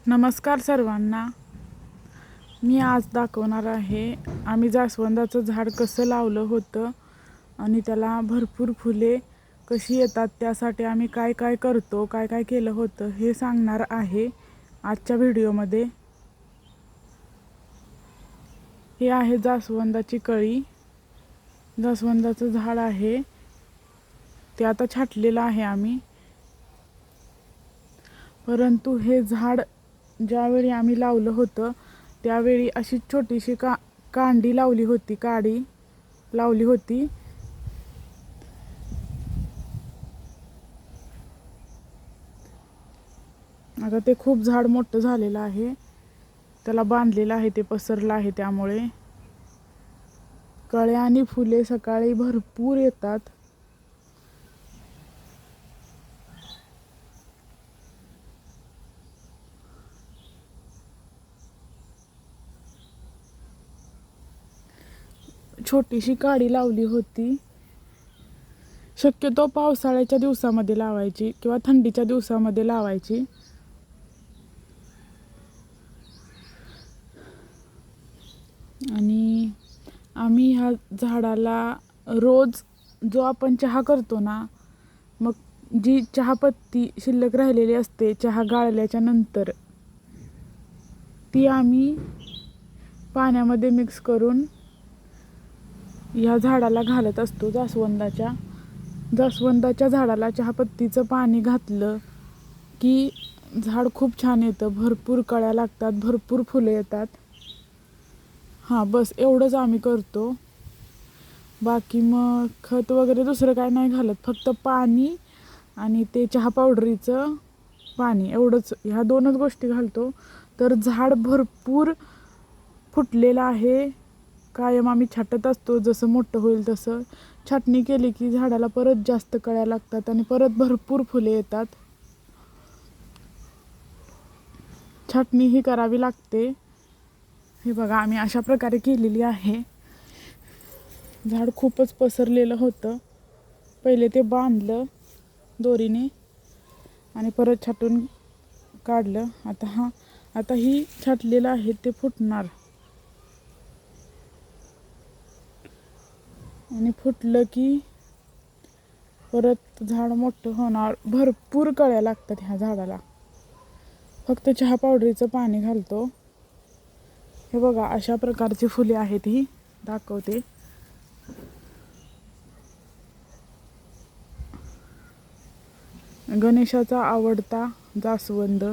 नमस्कार सर्वांना. मी आज दाखवणार आहे आम्ही जास्वंदाचं झाड कसं लावलं होतं आणि त्याला भरपूर फुले कशी येतात, त्यासाठी आम्ही काय काय करतो, काय काय केलं होतं हे सांगणार आहे आजच्या व्हिडिओमध्ये. हे आहे जास्वंदाची कळी. जास्वंदाचं झाड आहे ते आता छाटलेलं आहे आम्ही. परंतु हे झाड ज्यावेळी आम्ही लावलं होतं त्यावेळी अशी छोटीशी कांडी लावली होती, काडी लावली होती. आता ते खूप झाड मोठं झालेलं आहे, त्याला बांधलेलं आहे, ते पसरलं आहे. त्यामुळे कळ्या आणि फुले सकाळी भरपूर येतात. छोटीशी काडी लावली होती. शक्यतो पावसाळ्याच्या दिवसामध्ये लावायची किंवा थंडीच्या दिवसामध्ये लावायची. आणि आम्ही ह्या झाडाला रोज जो आपण चहा करतो ना, मग जी चहापत्ती शिल्लक राहिलेली असते चहा गाळल्याच्या नंतर, ती आम्ही पाण्यामध्ये मिक्स करून ह्या झाडाला घालत असतो. जास्वंदाच्या झाडाला चहापत्तीचं पाणी घातलं की झाड खूप छान येतं, भरपूर कळ्या लागतात, भरपूर फुलं येतात. हां, बस एवढंच आम्ही करतो. बाकी मग खत वगैरे दुसरं काय नाही घालत, फक्त पाणी आणि ते चहा पावडरीचं पाणी, एवढंच, ह्या दोनच गोष्टी घालतो. तर झाड भरपूर फुटलेलं आहे. कायम आम्ही छाटत असतो, जसं मोठं होईल तसं. छाटणी केली की झाडाला परत जास्त कळ्या लागतात आणि परत भरपूर फुले येतात. छाटणी ही करावी लागते. हे बघा, आम्ही अशा प्रकारे केलेली आहे. झाड खूपच पसरलेलं होतं. पहिले ते बांधलं दोरीने आणि परत छाटून काढलं. आता ही छाटलेलं आहे ते फुटणार आणि फुटलं की परत झाड मोठं होणार. भरपूर कळ्या लागतात ह्या झाडाला. फक्त चहा पावडरीचं पाणी घालतो. हे बघा, अशा प्रकारची फुले आहेत, ही दाखवते. गणेशाचा आवडता जास्वंद.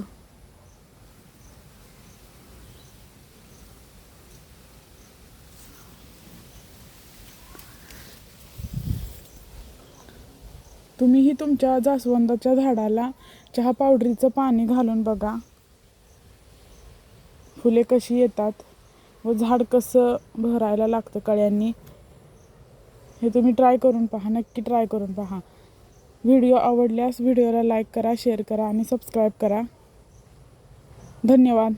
तुम्हीही तुमच्या जास्वंदाच्या झाडाला चहा पावडरीचं पाणी घालून बघा, फुले कशी येतात व झाड कसं भरायला लागतं कळ्यांनी. हे तुम्ही ट्राय करून पहा, नक्की ट्राय करून पहा. व्हिडिओ आवडल्यास व्हिडिओला लाईक करा, शेअर करा आणि सबस्क्राईब करा. धन्यवाद.